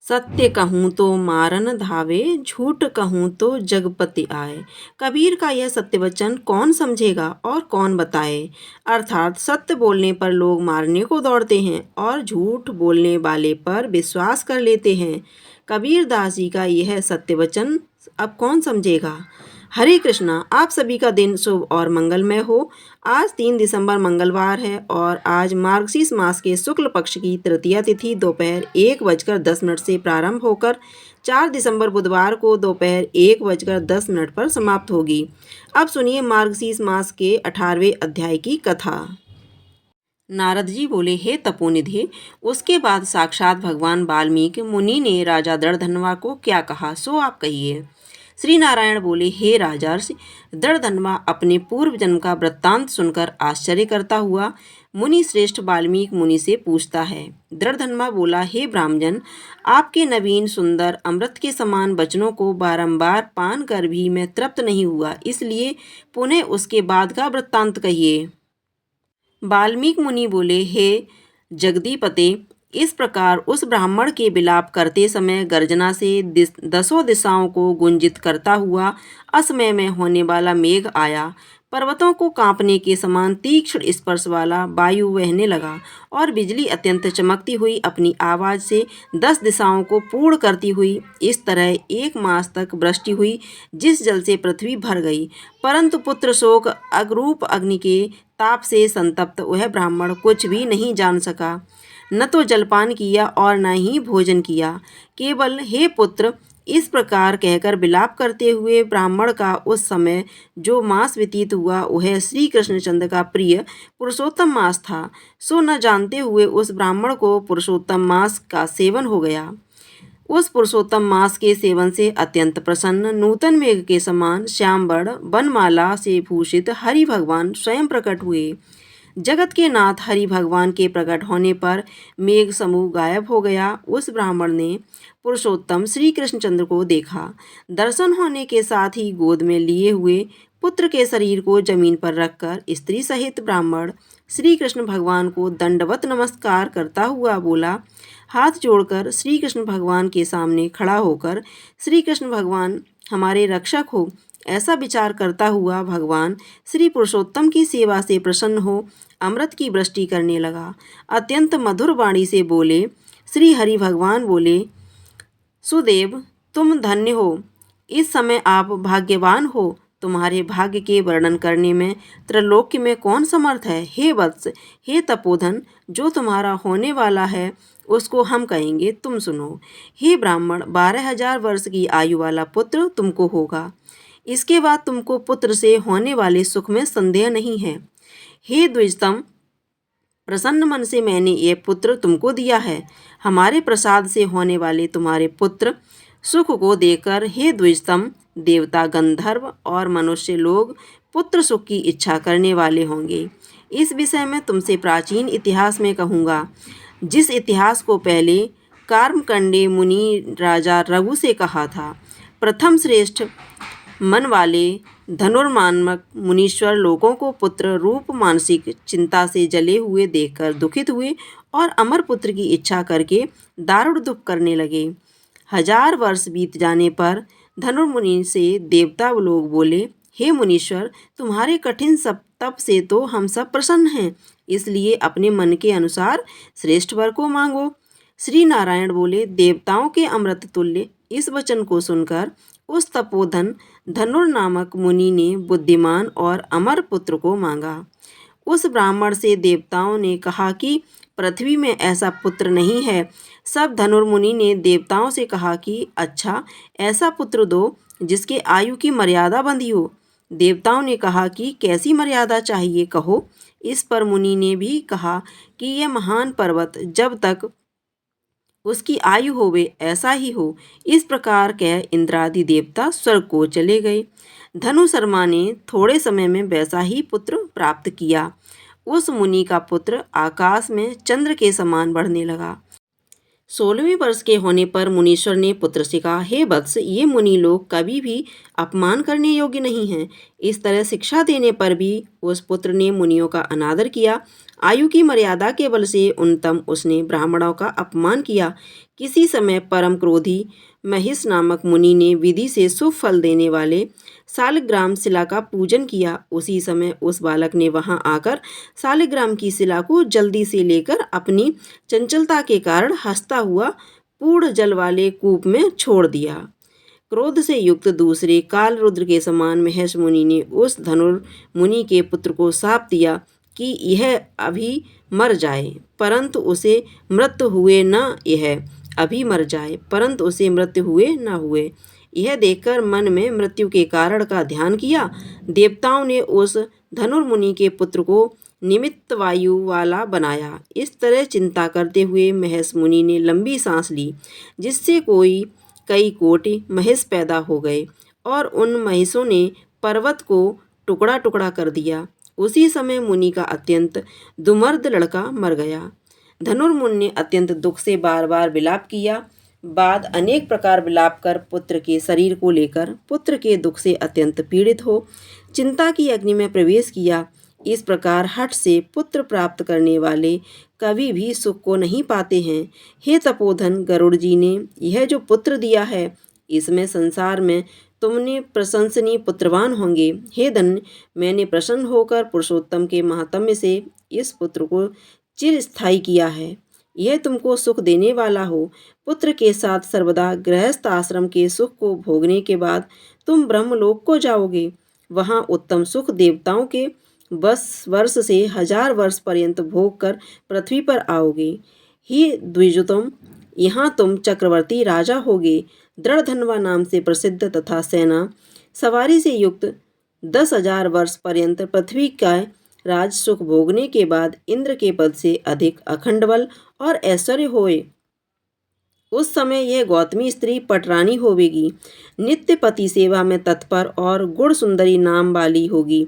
सत्य कहूँ तो मारन धावे, झूठ कहूँ तो जगपति आए। कबीर का यह सत्य वचन कौन समझेगा और कौन बताए। अर्थात सत्य बोलने पर लोग मारने को दौड़ते हैं और झूठ बोलने वाले पर विश्वास कर लेते हैं। कबीर दास जी का यह सत्य वचन अब कौन समझेगा। हरे कृष्णा। आप सभी का दिन शुभ और मंगलमय हो। आज 3 दिसंबर मंगलवार है और आज मार्गशीर्ष मास के शुक्ल पक्ष की तृतीया तिथि दोपहर 1:10 से प्रारंभ होकर 4 दिसंबर बुधवार को दोपहर 1:10 पर समाप्त होगी। अब सुनिए मार्गशीर्ष मास के 18वें अध्याय की कथा। नारद जी बोले, हे तपोनिधि। उसके बाद साक्षात भगवान वाल्मीकि मुनि ने राजा दृढ़धनवा को क्या कहा सो आप कहिए। श्री नारायण बोले, हे राजर्षि। दृढ़धनवा अपने पूर्व जन्म का वृत्तांत सुनकर आश्चर्य करता हुआ मुनि श्रेष्ठ वाल्मीकि मुनि से पूछता है। दृढ़धनवा बोला, हे ब्राह्मण, आपके नवीन सुंदर अमृत के समान वचनों को बारंबार पान कर भी मैं तृप्त नहीं हुआ, इसलिए पुनः उसके बाद का वृत्तांत कहिए। वाल्मीकि मुनि बोले, हे जगदीपते, इस प्रकार उस ब्राह्मण के विलाप करते समय गर्जना से दसों दिशाओं को गुंजित करता हुआ असमय में होने वाला मेघ आया। पर्वतों को कांपने के समान तीक्ष्ण स्पर्श वाला वायु बहने लगा और बिजली अत्यंत चमकती हुई अपनी आवाज़ से 10 दिशाओं को पूर्ण करती हुई इस तरह 1 मास तक वृष्टि हुई, जिस जल से पृथ्वी भर गई। परंतु पुत्र शोक अगरूप अग्नि के ताप से संतप्त वह ब्राह्मण कुछ भी नहीं जान सका। न तो जलपान किया और न ही भोजन किया। केवल हे पुत्र, इस प्रकार कहकर विलाप करते हुए ब्राह्मण का उस समय जो मास व्यतीत हुआ वह श्री कृष्णचंद्र का प्रिय पुरुषोत्तम मास था। सो न जानते हुए उस ब्राह्मण को पुरुषोत्तम मास का सेवन हो गया। उस पुरुषोत्तम मास के सेवन से अत्यंत प्रसन्न नूतन मेघ के समान श्यामवर्ण वनमाला से भूषित हरि भगवान स्वयं प्रकट हुए। जगत के नाथ हरि भगवान के प्रकट होने पर मेघ समूह गायब हो गया। उस ब्राह्मण ने पुरुषोत्तम श्री कृष्णचंद्र को देखा। दर्शन होने के साथ ही गोद में लिए हुए पुत्र के शरीर को जमीन पर रखकर स्त्री सहित ब्राह्मण श्री कृष्ण भगवान को दंडवत नमस्कार करता हुआ बोला। हाथ जोड़कर श्री कृष्ण भगवान के सामने खड़ा होकर, श्री कृष्ण भगवान हमारे रक्षक हो, ऐसा विचार करता हुआ भगवान श्री पुरुषोत्तम की सेवा से प्रसन्न हो अमृत की वृष्टि करने लगा। अत्यंत मधुर वाणी से बोले। श्री हरि भगवान बोले, सुदेव, तुम धन्य हो। इस समय आप भाग्यवान हो। तुम्हारे भाग्य के वर्णन करने में त्रैलोक्य में कौन समर्थ है। हे वत्स, हे तपोधन, जो तुम्हारा होने वाला है उसको हम कहेंगे, तुम सुनो। हे ब्राह्मण, 12,000 वर्ष की आयु वाला पुत्र तुमको होगा। इसके बाद तुमको पुत्र से होने वाले सुख में संदेह नहीं है। हे द्विजतम, प्रसन्न मन से मैंने ये पुत्र तुमको दिया है। हमारे प्रसाद से होने वाले तुम्हारे पुत्र सुख को देकर हे द्विजतम, देवता, गंधर्व और मनुष्य लोग पुत्र सुख की इच्छा करने वाले होंगे। इस विषय में तुमसे प्राचीन इतिहास में कहूँगा, जिस इतिहास को पहले कर्मकंडे मुनि राजा रघु से कहा था। प्रथम श्रेष्ठ मन वाले धनुर्मानक मुनीश्वर लोगों को पुत्र रूप मानसिक चिंता से जले हुए देखकर दुखित हुए और अमर पुत्र की इच्छा करके दारुण दुख करने लगे। 1000 वर्ष बीत जाने पर धनुर्मुनि से देवता लोग बोले, हे मुनीश्वर, तुम्हारे कठिन तप से तो हम सब प्रसन्न हैं, इसलिए अपने मन के अनुसार श्रेष्ठ वर को मांगो। श्री नारायण बोले, देवताओं के अमृत तुल्य इस वचन को सुनकर उस तपोधन धनुर नामक मुनि ने बुद्धिमान और अमर पुत्र को मांगा। उस ब्राह्मण से देवताओं ने कहा कि पृथ्वी में ऐसा पुत्र नहीं है। सब धनुर्मुनि ने देवताओं से कहा कि अच्छा, ऐसा पुत्र दो जिसके आयु की मर्यादा बंधी हो। देवताओं ने कहा कि कैसी मर्यादा चाहिए, कहो। इस पर मुनि ने भी कहा कि यह महान पर्वत जब तक उसकी आयु होवे ऐसा ही हो। इस प्रकार कह इंद्रादि देवता स्वर्ग को चले गए। धनु शर्मा ने थोड़े समय में वैसा ही पुत्र प्राप्त किया। उस मुनि का पुत्र आकाश में चंद्र के समान बढ़ने लगा। 16वें वर्ष के होने पर मुनीश्वर ने पुत्र से कहा, हे वत्स, ये मुनि लोग कभी भी अपमान करने योग्य नहीं हैं। इस तरह शिक्षा देने पर भी उस पुत्र ने मुनियों का अनादर किया। आयु की मर्यादा के बल से उन्नतम उसने ब्राह्मणों का अपमान किया। किसी समय परम क्रोधी महिष नामक मुनि ने विधि से शुभ फल देने वाले शालिग्राम शिला का पूजन किया। उसी समय उस बालक ने वहां आकर शालिग्राम की शिला को जल्दी से लेकर अपनी चंचलता के कारण हंसता हुआ पूर्ण जल वाले कूप में छोड़ दिया। क्रोध से युक्त दूसरे काल रुद्र के समान महेश मुनि ने उस धनुर्मुनि के पुत्र को शाप दिया कि यह अभी मर जाए, परंतु उसे मृत्यु हुए न यह अभी मर जाए, परंतु उसे मृत्यु हुए न हुए। यह देखकर मन में मृत्यु के कारण का ध्यान किया। देवताओं ने उस धनुर्मुनि के पुत्र को निमित्त वायु वाला बनाया। इस तरह चिंता करते हुए महेश मुनि ने लंबी सांस ली, जिससे कई कोटि महिष पैदा हो गए और उन महिषों ने पर्वत को टुकड़ा टुकड़ा कर दिया। उसी समय मुनि का अत्यंत दुर्मद लड़का मर गया। धनुर्मुनि ने अत्यंत दुख से बार बार विलाप किया। बाद अनेक प्रकार विलाप कर पुत्र के शरीर को लेकर पुत्र के दुख से अत्यंत पीड़ित हो चिंता की अग्नि में प्रवेश किया। इस प्रकार हठ से पुत्र प्राप्त करने वाले कभी भी सुख को नहीं पाते हैं। हे तपोधन, गरुड़ जी ने यह जो पुत्र दिया है, इसमें संसार में तुमने प्रशंसनीय पुत्रवान होंगे। हे धन्य, मैंने प्रसन्न होकर पुरुषोत्तम के महात्म्य से इस पुत्र को चिरस्थायी किया है। यह तुमको सुख देने वाला हो। पुत्र के साथ सर्वदा गृहस्थ आश्रम के सुख को भोगने के बाद तुम ब्रह्मलोक को जाओगे। वहाँ उत्तम सुख देवताओं के वर्ष से 1000 वर्ष पर्यंत भोग कर पृथ्वी पर आओगे। हे द्विजोत्तम, यहाँ तुम चक्रवर्ती राजा होगे। दृढ़ धनवा नाम से प्रसिद्ध तथा सेना सवारी से युक्त 10,000 वर्ष पर्यंत पृथ्वी का राज सुख भोगने के बाद इंद्र के पद से अधिक अखंड बल और ऐश्वर्य होए। उस समय यह गौतमी स्त्री पटरानी होवेगी। नित्य पति सेवा में तत्पर और गुण सुंदरी नाम वाली होगी।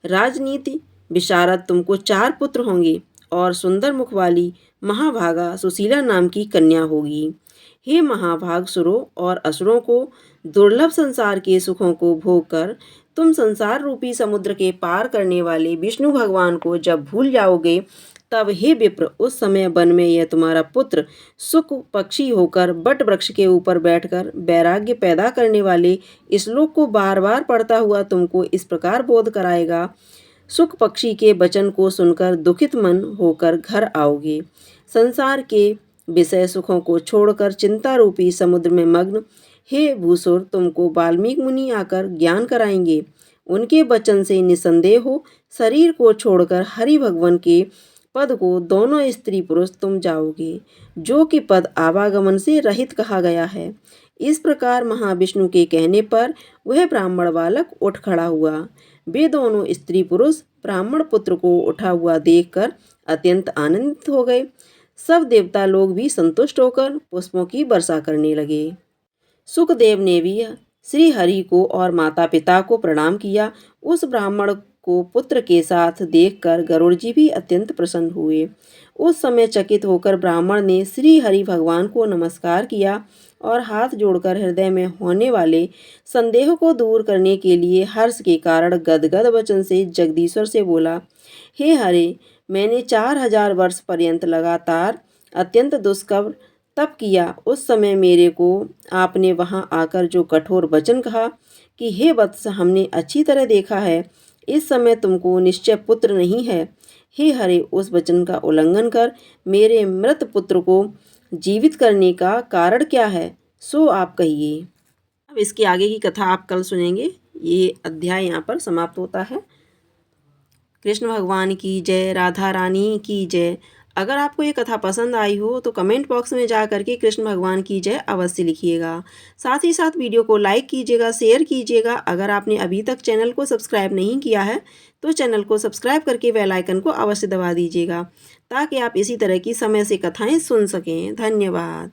राजनीति विशारद तुमको 4 पुत्र होंगे और सुंदर मुख वाली महाभागा सुशीला नाम की कन्या होगी। हे महाभाग, सुरों और असुरों को दुर्लभ संसार के सुखों को भोग कर तुम संसार रूपी समुद्र के पार करने वाले विष्णु भगवान को जब भूल जाओगे, तब हे विप्र, उस समय वन में यह तुम्हारा पुत्र सुख पक्षी होकर बट वृक्ष के ऊपर बैठकर वैराग्य पैदा करने वाले श्लोक को बार बार पढ़ता हुआ तुमको इस प्रकार बोध कराएगा। सुख पक्षी के वचन को सुनकर दुखित मन होकर घर आओगे। संसार के विषय सुखों को छोड़कर चिंता रूपी समुद्र में मग्न हे भूसुर, तुमको वाल्मीकि मुनि आकर ज्ञान कराएंगे। उनके वचन से निसंदेह हो शरीर को छोड़कर हरि भगवान के पद को दोनों स्त्री पुरुष तुम जाओगे, जो कि पद आवागमन से रहित कहा गया है। इस प्रकार महाविष्णु के कहने पर वह ब्राह्मण बालक उठ खड़ा हुआ। वे दोनों स्त्री पुरुष ब्राह्मण पुत्र को उठा हुआ देखकर अत्यंत आनंदित हो गए। सब देवता लोग भी संतुष्ट होकर पुष्पों की वर्षा करने लगे। सुखदेव ने भी श्री हरि को और माता पिता को प्रणाम किया। उस ब्राह्मण को पुत्र के साथ देखकर गरुड़ जी भी अत्यंत प्रसन्न हुए। उस समय चकित होकर ब्राह्मण ने श्री हरि भगवान को नमस्कार किया और हाथ जोड़कर हृदय में होने वाले संदेह को दूर करने के लिए हर्ष के कारण गदगद वचन से जगदीश्वर से बोला, हे हरे, मैंने 4000 वर्ष पर्यंत लगातार अत्यंत दुष्कर तप किया। उस समय मेरे को आपने वहां आकर जो कठोर वचन कहा कि हे वत्स, हमने अच्छी तरह देखा है, इस समय तुमको निश्चय पुत्र नहीं है। हे हरे, उस वचन का उल्लंघन कर मेरे मृत पुत्र को जीवित करने का कारण क्या है, सो आप कहिए। अब इसके आगे की कथा आप कल सुनेंगे। ये अध्याय यहाँ पर समाप्त होता है। कृष्ण भगवान की जय, राधा रानी की जय। अगर आपको ये कथा पसंद आई हो तो कमेंट बॉक्स में जा करके कृष्ण भगवान की जय अवश्य लिखिएगा। साथ ही साथ वीडियो को लाइक कीजिएगा, शेयर कीजिएगा। अगर आपने अभी तक चैनल को सब्सक्राइब नहीं किया है तो चैनल को सब्सक्राइब करके बेल आइकन को अवश्य दबा दीजिएगा, ताकि आप इसी तरह की समय से कथाएं सुन सकें। धन्यवाद।